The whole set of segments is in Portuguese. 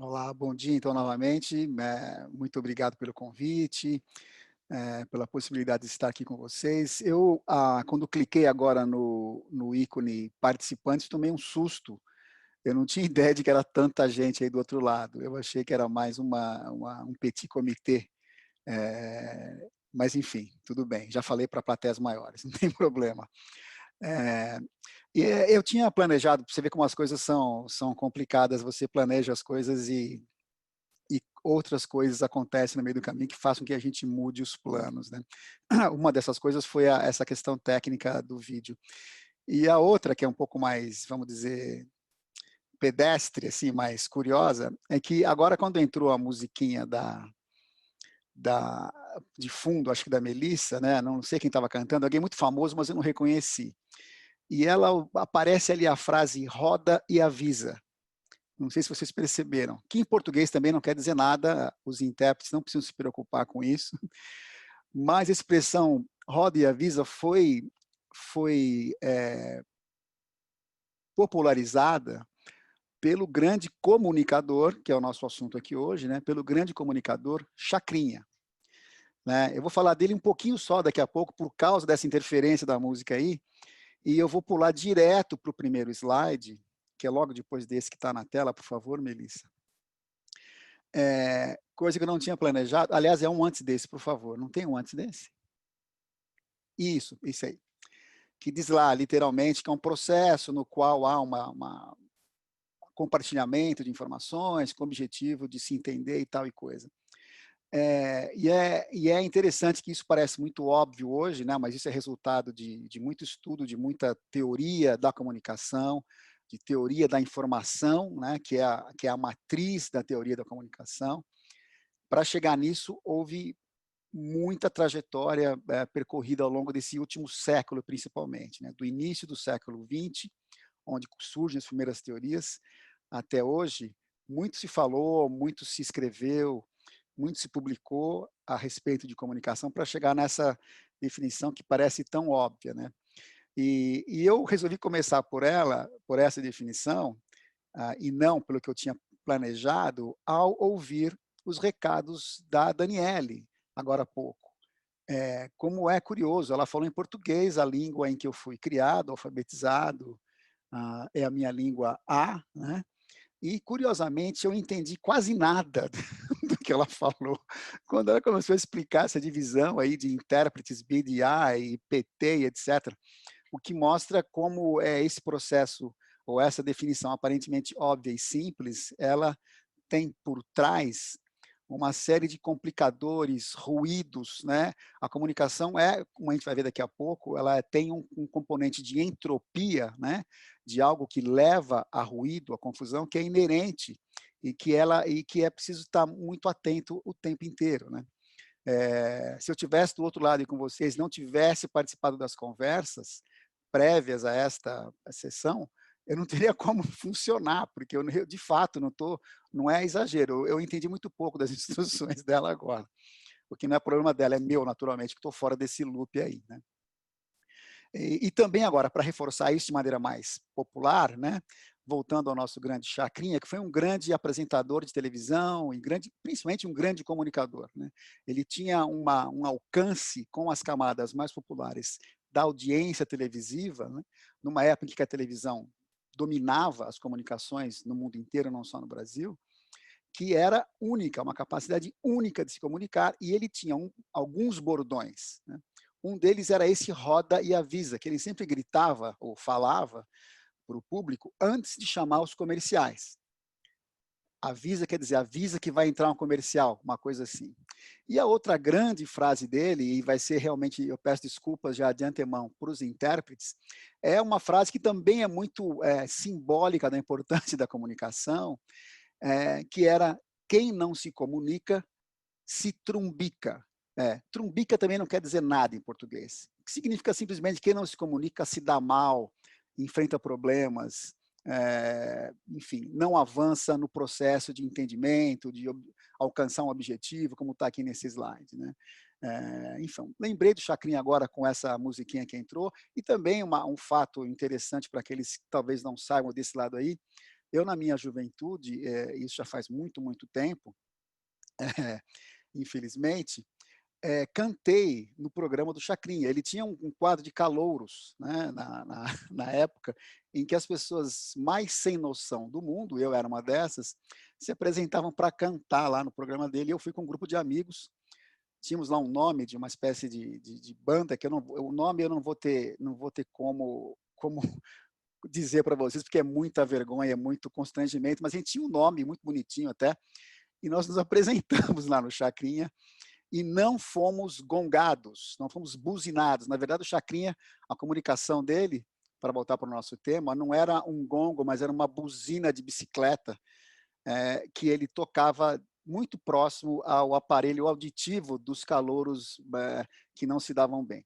Olá, bom dia então novamente, muito obrigado pelo convite, pela possibilidade de estar aqui com vocês. Quando cliquei agora no ícone participantes, tomei um susto, eu não tinha ideia de que era tanta gente aí do outro lado, eu achei que era mais um petit comité, mas enfim, tudo bem, já falei para plateias maiores, não tem problema. Eh, eu tinha planejado, pra você ver como as coisas são complicadas, você planeja as coisas e outras coisas acontecem no meio do caminho que façam que a gente mude os planos, né. Uma dessas coisas foi essa questão técnica do vídeo. E a outra, que é um pouco mais, vamos dizer, pedestre, assim, mais curiosa, é que agora quando entrou a musiquinha da de fundo, acho que da Melissa, né, não sei quem estava cantando, alguém muito famoso, mas eu não reconheci. E ela aparece ali a frase "roda e avisa". Não sei se vocês perceberam, que em português também não quer dizer nada, os intérpretes não precisam se preocupar com isso, mas a expressão "roda e avisa" foi popularizada pelo grande comunicador, que é o nosso assunto aqui hoje, né, pelo grande comunicador Chacrinha, né. Eu vou falar dele um pouquinho só daqui a pouco, por causa dessa interferência da música aí, e eu vou pular direto para o primeiro slide, que é logo depois desse que está na tela, por favor, Melissa. Coisa que eu não tinha planejado, aliás, é um antes desse, por favor, não tem um antes desse? Isso aí. Que diz lá, literalmente, que é um processo no qual há uma compartilhamento de informações com o objetivo de se entender e tal e coisa. E é interessante que isso parece muito óbvio hoje, né, mas isso é resultado de muito estudo, de muita teoria da comunicação, de teoria da informação, né, que é a matriz da teoria da comunicação. Para chegar nisso, houve muita trajetória, percorrida ao longo desse último século, principalmente, né, do início do século XX, onde surgem as primeiras teorias, até hoje, muito se falou, muito se escreveu, muito se publicou a respeito de comunicação para chegar nessa definição que parece tão óbvia, né. E eu resolvi começar por ela, por essa definição, e não pelo que eu tinha planejado, ao ouvir os recados da Daniele, agora há pouco. Como é curioso, ela falou em português, a língua em que eu fui criado, alfabetizado, é a minha língua A, né, e curiosamente eu entendi quase nada do que ela falou. Quando ela começou a explicar essa divisão aí de intérpretes BDA e PT e etcétera, o que mostra como, esse processo, ou essa definição aparentemente óbvia e simples, ela tem por trás uma série de complicadores, ruídos, né. A comunicação como a gente vai ver daqui a pouco, ela tem um componente de entropia, né, de algo que leva a ruído, a confusão, que é inerente e que é preciso estar muito atento o tempo inteiro, né. Se eu tivesse do outro lado e com vocês, não tivesse participado das conversas prévias a esta sessão, eu não teria como funcionar, porque eu de fato não é exagero, eu entendi muito pouco das instruções dela agora, o que não é problema dela, é meu naturalmente, que estou fora desse loop aí, né. E também agora, para reforçar isso de maneira mais popular, né, voltando ao nosso grande Chacrinha, que foi um grande apresentador de televisão e principalmente um grande comunicador, né. Ele tinha um alcance com as camadas mais populares da audiência televisiva, né, numa época em que a televisão dominava as comunicações no mundo inteiro, não só no Brasil, que era única, uma capacidade única de se comunicar, e ele tinha alguns bordões, né. Um deles era esse "roda e avisa", que ele sempre gritava ou falava para o público antes de chamar os comerciais. Avisa quer dizer, avisa que vai entrar um comercial, uma coisa assim. E a outra grande frase dele, e vai ser realmente, eu peço desculpas já de antemão para os intérpretes, é uma frase que também é muito, simbólica da importância da comunicação, que era: "Quem não se comunica, se trumbica". Trumbica também não quer dizer nada em português, que significa simplesmente quem não se comunica se dá mal, enfrenta problemas, enfim, não avança no processo de entendimento, de alcançar um objetivo, como está aqui nesse slide, né. Enfim, lembrei do Chacrinha agora com essa musiquinha que entrou, e também um fato interessante para aqueles que talvez não saibam desse lado aí, Eu, na minha juventude, isso já faz muito, muito tempo, infelizmente, cantei no programa do Chacrinha. Ele tinha um quadro de calouros, né, na época, em que as pessoas mais sem noção do mundo, eu era uma dessas, se apresentavam para cantar lá no programa dele. Eu fui com um grupo de amigos, tínhamos lá um nome de uma espécie de banda, que o nome eu não vou ter como dizer para vocês, porque é muita vergonha, é muito constrangimento, mas a gente tinha um nome muito bonitinho até, e nós nos apresentamos lá no Chacrinha, e não fomos gongados, não fomos buzinados. Na verdade, o Chacrinha, a comunicação dele, para voltar para o nosso tema, não era um gongo, mas era uma buzina de bicicleta, que ele tocava muito próximo ao aparelho auditivo dos calouros que não se davam bem.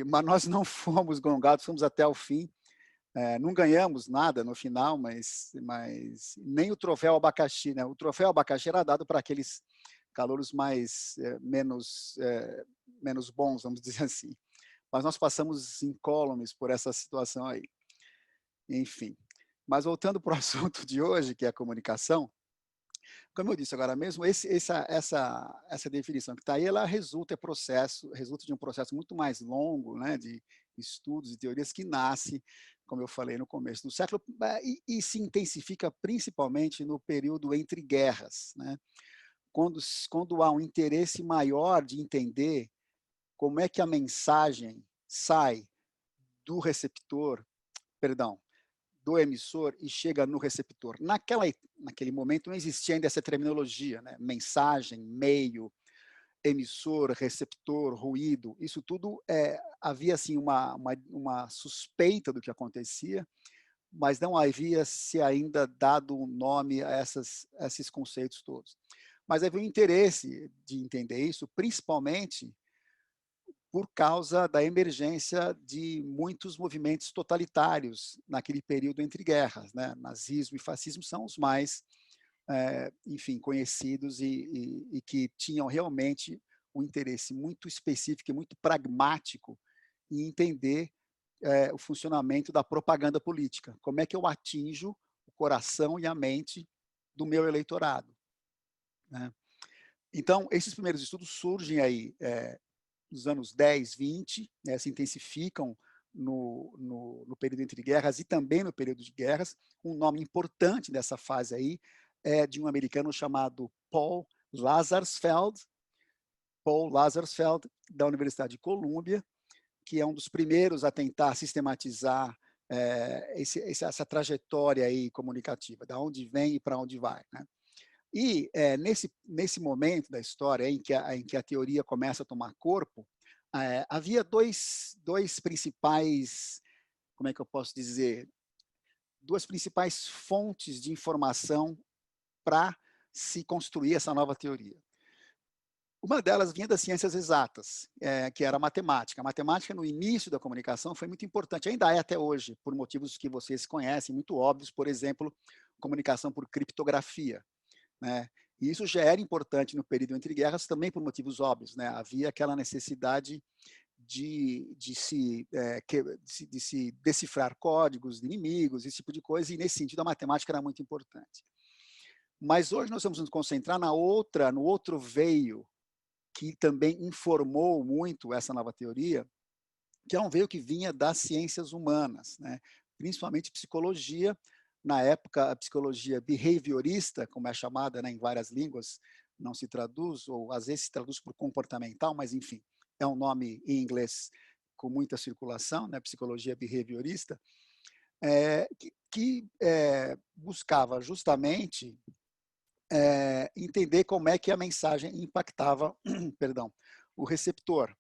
Mas nós não fomos gongados, fomos até o fim. Não ganhamos nada no final, mas nem o troféu abacaxi, né? O troféu abacaxi era dado para aqueles calouros menos bons, vamos dizer assim. Mas nós passamos incólumes por essa situação aí. Enfim. Mas voltando para o assunto de hoje, que é a comunicação, como eu disse agora mesmo, essa definição que está aí, ela resulta de um processo muito mais longo, né, de estudos e teorias que nasce, como eu falei, no começo do século, e se intensifica principalmente no período entre guerras, né, quando há um interesse maior de entender como é que a mensagem sai do receptor, perdão, do emissor e chega no receptor. Naquele momento não existia ainda essa terminologia, né? Mensagem, meio, emissor, receptor, ruído, isso tudo havia assim uma suspeita do que acontecia, mas não havia se ainda dado um nome a esses conceitos todos. Mas havia um interesse de entender isso, principalmente por causa da emergência de muitos movimentos totalitários naquele período entre guerras, né? Nazismo e fascismo são os mais, enfim, conhecidos e que tinham realmente um interesse muito específico e muito pragmático em entender o funcionamento da propaganda política. Como é que eu atinjo o coração e a mente do meu eleitorado, né? Então, esses primeiros estudos surgem aí nos anos 10, 20, né, se intensificam no período entre guerras e também no período de guerras. Um nome importante dessa fase aí é de um americano chamado Paul Lazarsfeld, da Universidade de Colômbia, que é um dos primeiros a tentar sistematizar essa trajetória aí comunicativa, da onde vem e para onde vai, né? E nesse momento da história em que a teoria começa a tomar corpo, havia dois principais, como é que eu posso dizer, duas principais fontes de informação para se construir essa nova teoria. Uma delas vinha das ciências exatas, que era a matemática. A matemática, no início da comunicação, foi muito importante, ainda é até hoje, por motivos que vocês conhecem, muito óbvios, por exemplo, comunicação por criptografia, né? E isso já era importante no período entre guerras também por motivos óbvios, né? Havia aquela necessidade de se decifrar códigos de inimigos, esse tipo de coisa, e nesse sentido a matemática era muito importante. Mas hoje nós vamos nos concentrar no outro veio que também informou muito essa nova teoria, que é um veio que vinha das ciências humanas, né? Principalmente psicologia. Na época, a psicologia behaviorista, como é chamada, né, em várias línguas, não se traduz, ou às vezes se traduz por comportamental, mas enfim, é um nome em inglês com muita circulação, né, psicologia behaviorista, que buscava justamente entender como é que a mensagem impactava perdão, o receptor.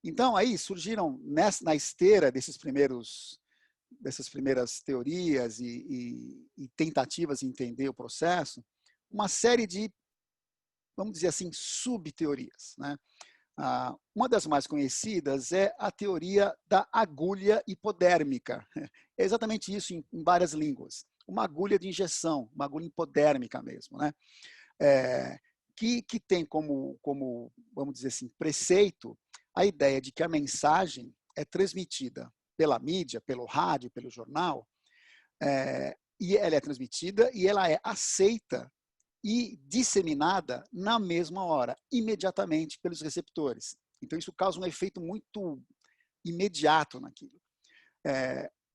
Então, aí surgiram, na esteira dessas primeiras teorias e tentativas de entender o processo, uma série de, vamos dizer assim, subteorias, né? Uma das mais conhecidas é a teoria da agulha hipodérmica. É exatamente isso em várias línguas. Uma agulha de injeção, uma agulha hipodérmica mesmo, né? Que tem como, vamos dizer assim, preceito a ideia de que a mensagem é transmitida pela mídia, pelo rádio, pelo jornal, e ela é transmitida e ela é aceita e disseminada na mesma hora, imediatamente pelos receptores. Então, isso causa um efeito muito imediato naquilo.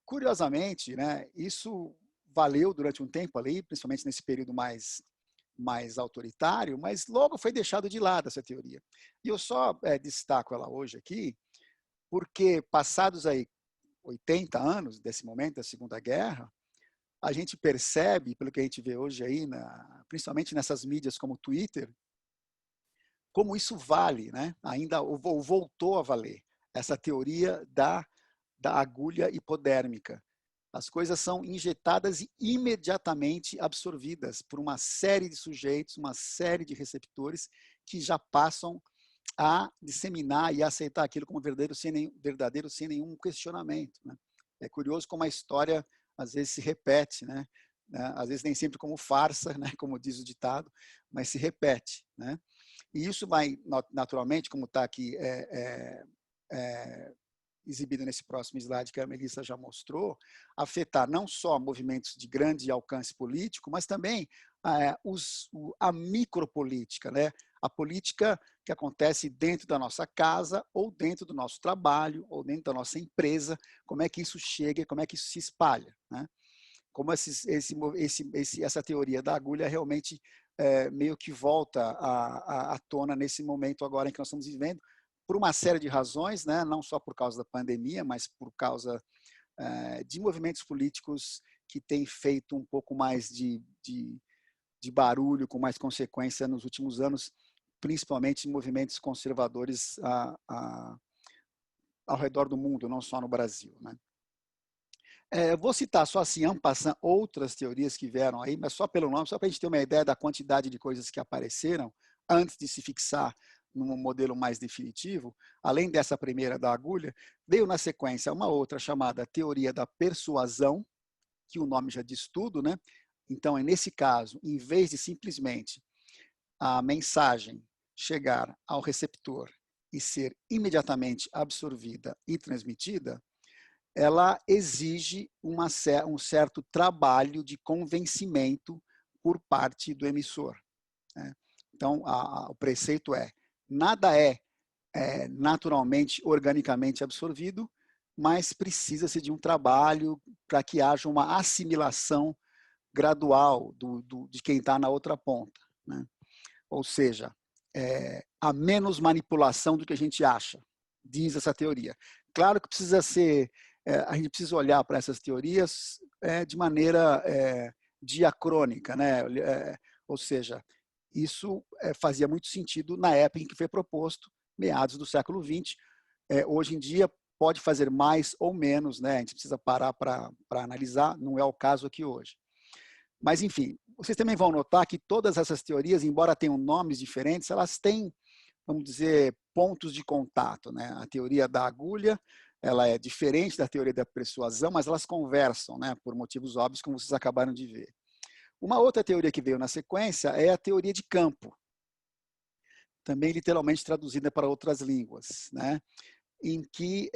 Curiosamente, né, isso valeu durante um tempo ali, principalmente nesse período mais autoritário, mas logo foi deixado de lado essa teoria. E eu só destaco ela hoje aqui, porque passados aí 80 anos desse momento da Segunda Guerra, a gente percebe, pelo que a gente vê hoje aí, principalmente nessas mídias como o Twitter, como isso vale, né? Ainda ou voltou a valer, essa teoria da agulha hipodérmica. As coisas são injetadas e imediatamente absorvidas por uma série de sujeitos, uma série de receptores que já passam a disseminar e aceitar aquilo como verdadeiro sem nenhum questionamento. Né? É curioso como a história às vezes se repete, né? Às vezes nem sempre como farsa, né? Como diz o ditado, mas se repete. Né? E isso vai, naturalmente, como está aqui exibido nesse próximo slide que a Melissa já mostrou, afetar não só movimentos de grande alcance político, mas também a micropolítica, né? A política que acontece dentro da nossa casa, ou dentro do nosso trabalho, ou dentro da nossa empresa, como é que isso chega, como é que isso se espalha. Né? Como essa teoria da agulha realmente meio que volta à tona nesse momento agora em que nós estamos vivendo, por uma série de razões, né? Não só por causa da pandemia, mas por causa de movimentos políticos que têm feito um pouco mais de barulho, com mais consequência nos últimos anos, principalmente movimentos conservadores ao redor do mundo, não só no Brasil. Né? Vou citar só assim, en passant, outras teorias que vieram aí, mas só pelo nome, só para a gente ter uma ideia da quantidade de coisas que apareceram antes de se fixar num modelo mais definitivo. Além dessa primeira da agulha, veio na sequência uma outra chamada teoria da persuasão, que o nome já diz tudo, né? Então, nesse caso, em vez de simplesmente a mensagem chegar ao receptor e ser imediatamente absorvida e transmitida, ela exige um certo trabalho de convencimento por parte do emissor. Né? Então, o preceito nada é naturalmente, organicamente absorvido, mas precisa-se de um trabalho para que haja uma assimilação gradual de quem está na outra ponta. Né? Ou seja, há menos manipulação do que a gente acha, diz essa teoria. Claro que precisa ser, a gente precisa olhar para essas teorias de maneira diacrônica, né? Ou seja, isso fazia muito sentido na época em que foi proposto, meados do século XX. Hoje em dia pode fazer mais ou menos, né? A gente precisa parar para analisar, não é o caso aqui hoje. Mas, enfim, vocês também vão notar que todas essas teorias, embora tenham nomes diferentes, elas têm, vamos dizer, pontos de contato. Né? A teoria da agulha, ela é diferente da teoria da persuasão, mas elas conversam, né? Por motivos óbvios, como vocês acabaram de ver. Uma outra teoria que veio na sequência é a teoria de campo, também literalmente traduzida para outras línguas, né? Em que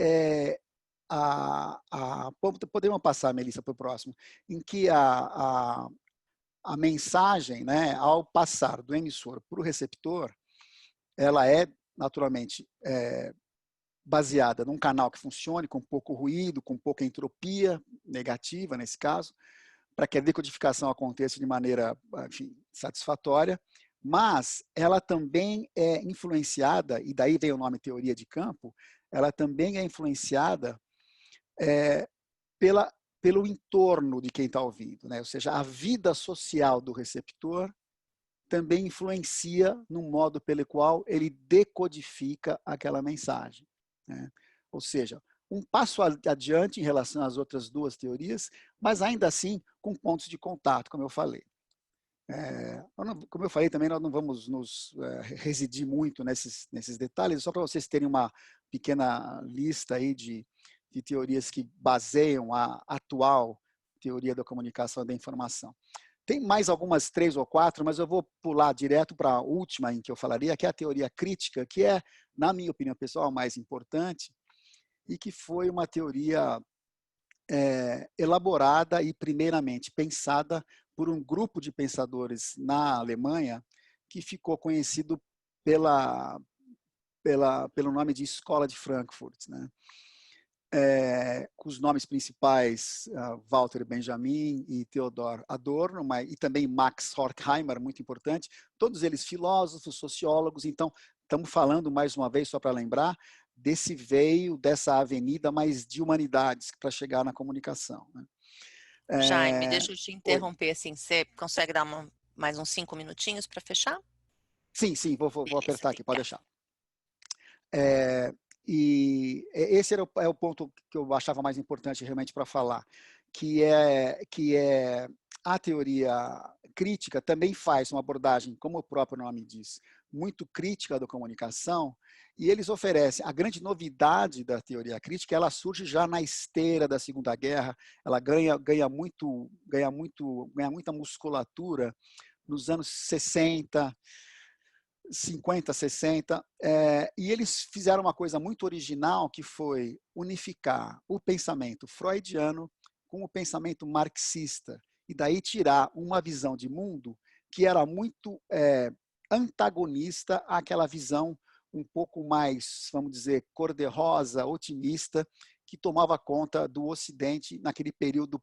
podemos passar, Melissa, para o próximo, em que a mensagem, né, ao passar do emissor para o receptor, ela é naturalmente baseada num canal que funcione com pouco ruído, com pouca entropia negativa nesse caso, para que a decodificação aconteça de maneira, enfim, satisfatória, mas ela também é influenciada, e daí vem o nome teoria de campo, ela também é influenciada pelo entorno de quem está ouvindo, né? Ou seja, a vida social do receptor também influencia no modo pelo qual ele decodifica aquela mensagem. Né? Ou seja, um passo adiante em relação às outras duas teorias, mas ainda assim com pontos de contato, como eu falei. Como eu falei também, nós não vamos nos residir muito nesses detalhes, só para vocês terem uma pequena lista aí de teorias que baseiam a atual teoria da comunicação e da informação. Tem mais algumas 3 ou 4, mas eu vou pular direto para a última em que eu falaria, que é a teoria crítica, que é, na minha opinião pessoal, a mais importante, e que foi uma teoria elaborada e primeiramente pensada por um grupo de pensadores na Alemanha que ficou conhecido pelo nome de Escola de Frankfurt, né? Com os nomes principais, Walter Benjamin e Theodor Adorno, e também Max Horkheimer, muito importante, todos eles filósofos, sociólogos. Então, estamos falando, mais uma vez, só para lembrar, dessa avenida mais de humanidades para chegar na comunicação, né? Jaime, deixa eu te Oi. interromper assim, você consegue dar mais uns 5 minutinhos para fechar? Sim, vou Beleza, apertar aqui, pode obrigada. deixar. E esse é o ponto que eu achava mais importante realmente para falar, que é a teoria crítica também faz uma abordagem, como o próprio nome diz, muito crítica da comunicação, e eles oferecem a grande novidade da teoria crítica. Ela surge já na esteira da Segunda Guerra, ela ganha muita musculatura nos anos 60, 50, 60, e eles fizeram uma coisa muito original, que foi unificar o pensamento freudiano com o pensamento marxista, e daí tirar uma visão de mundo que era muito antagonista àquela visão um pouco mais, vamos dizer, cor-de-rosa, otimista, que tomava conta do Ocidente naquele período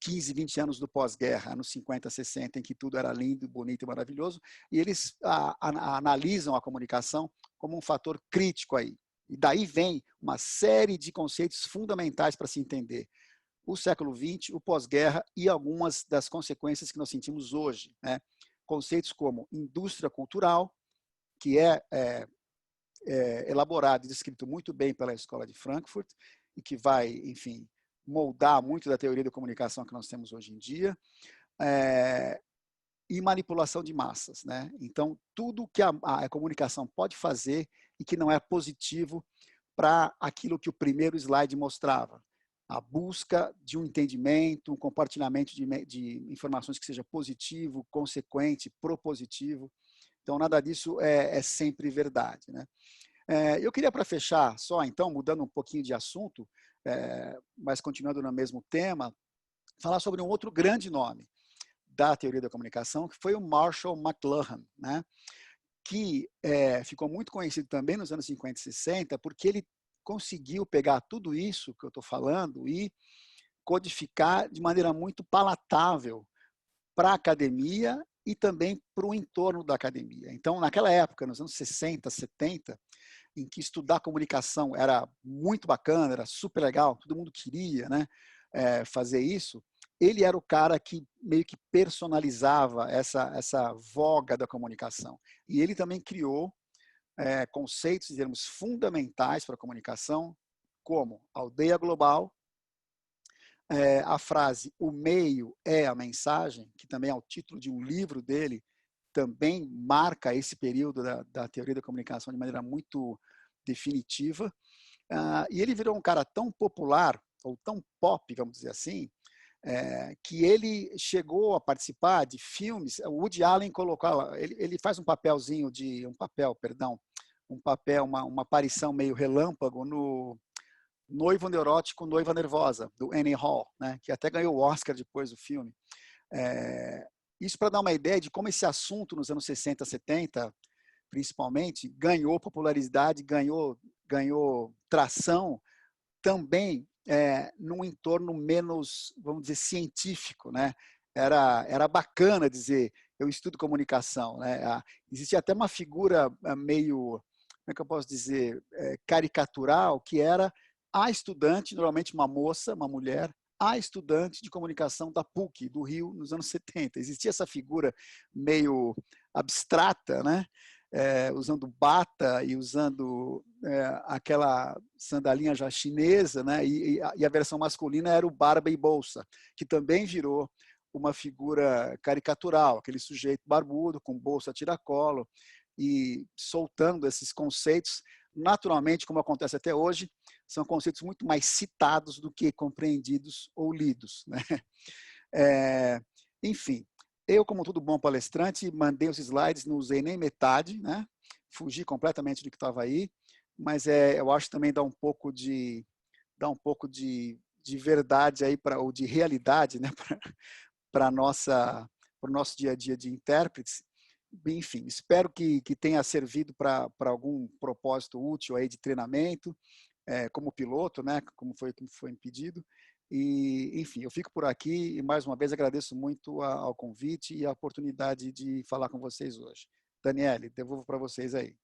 15, 20 anos do pós-guerra, anos 50, 60, em que tudo era lindo, bonito e maravilhoso, e eles analisam a comunicação como um fator crítico aí. E daí vem uma série de conceitos fundamentais para se entender o século XX, o pós-guerra e algumas das consequências que nós sentimos hoje, né? Conceitos como indústria cultural, que é elaborado e descrito muito bem pela Escola de Frankfurt, e que vai, enfim, moldar muito da teoria da comunicação que nós temos hoje em dia, e manipulação de massas, né? Então, tudo que a comunicação pode fazer e que não é positivo para aquilo que o primeiro slide mostrava, a busca de um entendimento, um compartilhamento de informações que seja positivo, consequente, propositivo. Então, nada disso é sempre verdade, né? Eu queria, para fechar, só então, mudando um pouquinho de assunto, mas continuando no mesmo tema, falar sobre um outro grande nome da teoria da comunicação, que foi o Marshall McLuhan, né? Que ficou muito conhecido também nos anos 50 e 60, porque ele conseguiu pegar tudo isso que eu estou falando e codificar de maneira muito palatável para a academia e também para o entorno da academia. Então, naquela época, nos anos 60, 70, em que estudar comunicação era muito bacana, era super legal, todo mundo queria, né, fazer isso, ele era o cara que meio que personalizava essa voga da comunicação. E ele também criou conceitos, digamos, fundamentais para a comunicação, como aldeia global, a frase "o meio é a mensagem", que também é o título de um livro dele, também marca esse período da teoria da comunicação de maneira muito definitiva. E ele virou um cara tão popular, ou tão pop, vamos dizer assim, que ele chegou a participar de filmes. O Woody Allen colocou, ele faz uma aparição meio relâmpago no Noivo Neurótico, Noiva Nervosa, do Annie Hall, né, que até ganhou o Oscar depois do filme. Isso para dar uma ideia de como esse assunto nos anos 60, 70, principalmente, ganhou popularidade, ganhou tração também num entorno menos, vamos dizer, científico, né? Era bacana dizer, eu estudo comunicação, né? Existia até uma figura meio, como é que eu posso dizer, caricatural, que era a estudante, normalmente uma moça, uma mulher, a estudante de comunicação da PUC, do Rio, nos anos 70. Existia essa figura meio abstrata, né? Usando bata e usando aquela sandalinha já chinesa, né? E a versão masculina era o barba e bolsa, que também virou uma figura caricatural, aquele sujeito barbudo com bolsa a tiracolo e soltando esses conceitos. Naturalmente, como acontece até hoje, são conceitos muito mais citados do que compreendidos ou lidos, né? Enfim, eu, como todo bom palestrante, mandei os slides, não usei nem metade, né? Fugi completamente do que estava aí, mas eu acho que também dá um pouco de de verdade aí ou de realidade, né, para o nosso dia a dia de intérpretes. Enfim, espero que tenha servido para algum propósito útil aí de treinamento, como piloto, né, como foi pedido. E, enfim, eu fico por aqui e, mais uma vez, agradeço muito ao convite e a oportunidade de falar com vocês hoje. Daniele, devolvo para vocês aí.